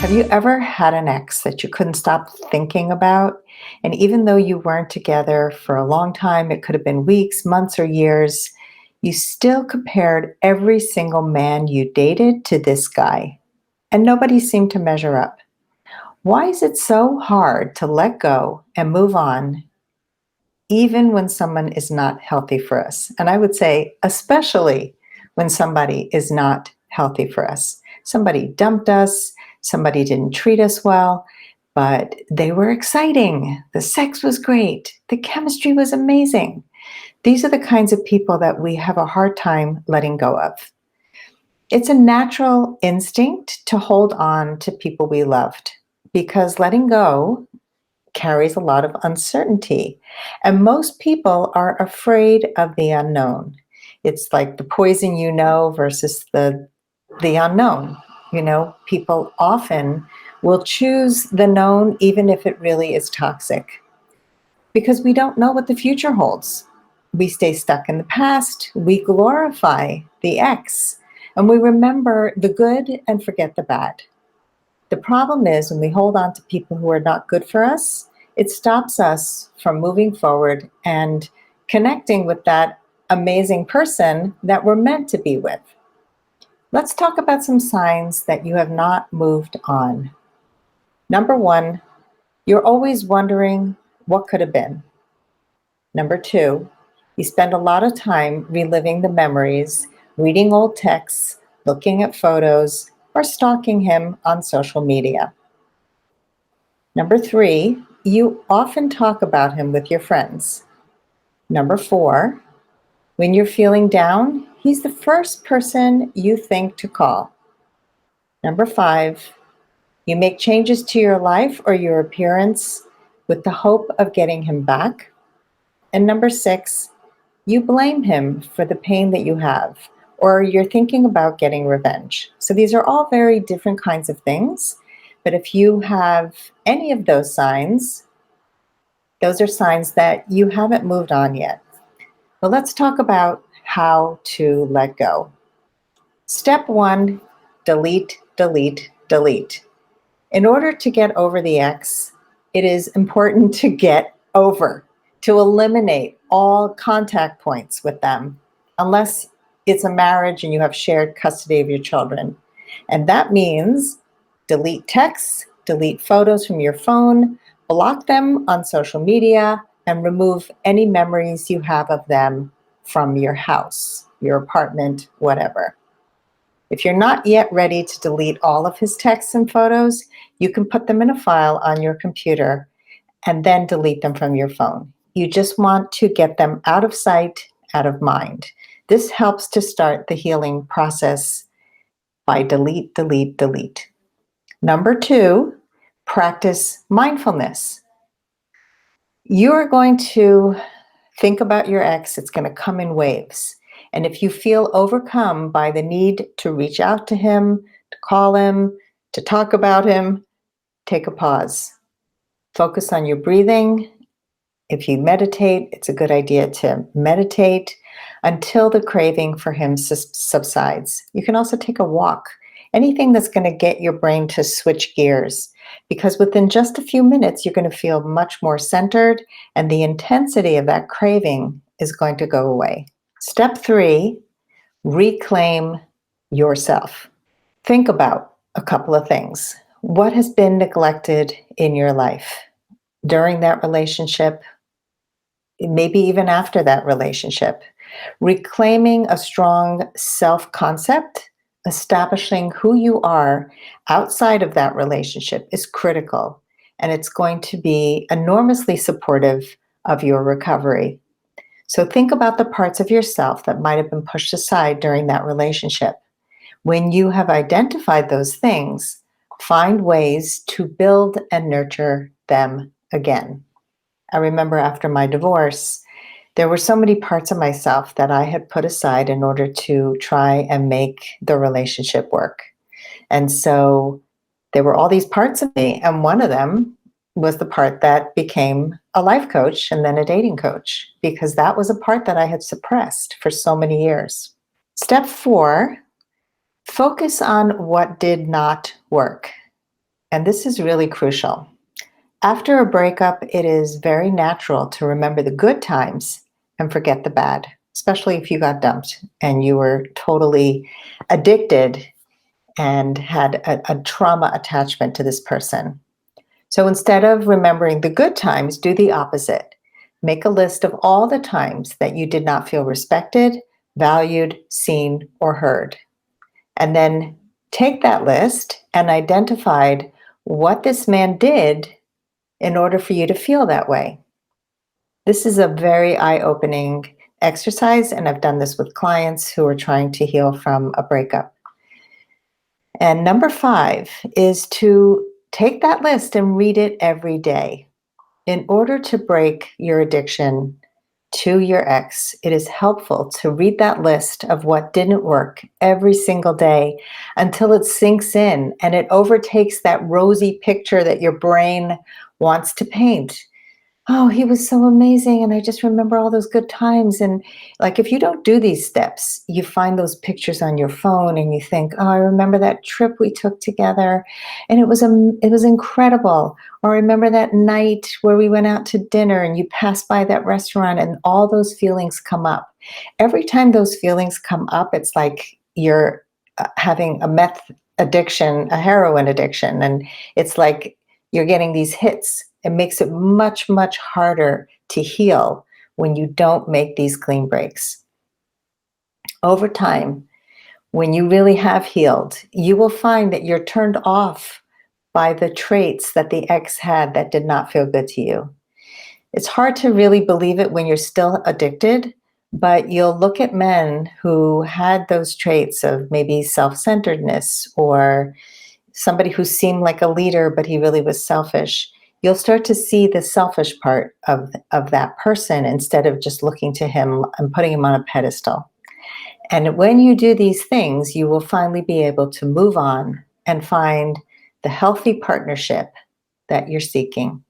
Have you ever had an ex that you couldn't stop thinking about? And even though you weren't together for a long time, it could have been weeks, months, or years, you still compared every single man you dated to this guy, and nobody seemed to measure up. Why is it so hard to let go and move on, even when someone is not healthy for us? And I would say, especially when somebody is not healthy for us. Somebody dumped us, somebody didn't treat us well, but they were exciting. The sex was great, the chemistry was amazing. These are the kinds of people that we have a hard time letting go of. It's a natural instinct to hold on to people we loved because letting go carries a lot of uncertainty. And most people are afraid of the unknown. It's like the poison you know versus the unknown. People often will choose the known even if it really is toxic because we don't know what the future holds. We stay stuck in the past, we glorify the ex, and we remember the good and forget the bad. The problem is when we hold on to people who are not good for us, it stops us from moving forward and connecting with that amazing person that we're meant to be with. Let's talk about some signs that you have not moved on. Number one, you're always wondering what could have been. Number two, you spend a lot of time reliving the memories, reading old texts, looking at photos, or stalking him on social media. Number three, you often talk about him with your friends. Number four, when you're feeling down, he's the first person you think to call. Number five, you make changes to your life or your appearance with the hope of getting him back. And number six, you blame him for the pain that you have, or you're thinking about getting revenge. So these are all very different kinds of things. But if you have any of those signs, those are signs that you haven't moved on yet. Well, let's talk about how to let go. Step one, delete, delete, delete. In order to get over the ex, it is important to get over, to eliminate all contact points with them, unless it's a marriage and you have shared custody of your children. And that means delete texts, delete photos from your phone, block them on social media, and remove any memories you have of them from your house, your apartment, whatever. If you're not yet ready to delete all of his texts and photos, you can put them in a file on your computer and then delete them from your phone. You just want to get them out of sight, out of mind. This helps to start the healing process by delete, delete, delete. Number two, practice mindfulness. You are going to think about your ex. It's going to come in waves. And if you feel overcome by the need to reach out to him, to call him, to talk about him, take a pause. Focus on your breathing. If you meditate, it's a good idea to meditate until the craving for him subsides. You can also take a walk. Anything that's going to get your brain to switch gears, because within just a few minutes, you're going to feel much more centered and the intensity of that craving is going to go away. Step three, reclaim yourself. Think about a couple of things. What has been neglected in your life during that relationship, maybe even after that relationship? Reclaiming a strong self-concept, establishing who you are outside of that relationship is critical, and it's going to be enormously supportive of your recovery. So think about the parts of yourself that might have been pushed aside during that relationship. When you have identified those things, find ways to build and nurture them again. I remember after my divorce, there were so many parts of myself that I had put aside in order to try and make the relationship work. And so there were all these parts of me, and one of them was the part that became a life coach and then a dating coach, because that was a part that I had suppressed for so many years. Step four, focus on what did not work. And this is really crucial. After a breakup, it is very natural to remember the good times and forget the bad, especially if you got dumped and you were totally addicted and had a trauma attachment to this person. So instead of remembering the good times, do the opposite. Make a list of all the times that you did not feel respected, valued, seen, or heard. And then take that list and identified what this man did in order for you to feel that way. This is a very eye-opening exercise, and I've done this with clients who are trying to heal from a breakup. And number 5 is to take that list and read it every day. In order to break your addiction to your ex, it is helpful to read that list of what didn't work every single day until it sinks in and it overtakes that rosy picture that your brain wants to paint. Oh, he was so amazing, and I just remember all those good times, and, like, if you don't do these steps, you find those pictures on your phone and you think, "Oh, I remember that trip we took together, and it was incredible," or, "I remember that night where we went out to dinner and you passed by that restaurant," and all those feelings come up. Every time those feelings come up, it's like you're, having a meth addiction, a heroin addiction, and it's like you're getting these hits. It makes it much, much harder to heal when you don't make these clean breaks. Over time, when you really have healed, you will find that you're turned off by the traits that the ex had that did not feel good to you. It's hard to really believe it when you're still addicted, but you'll look at men who had those traits of maybe self centeredness or somebody who seemed like a leader, but he really was selfish. You'll start to see the selfish part of that person instead of just looking to him and putting him on a pedestal. And when you do these things, you will finally be able to move on and find the healthy partnership that you're seeking.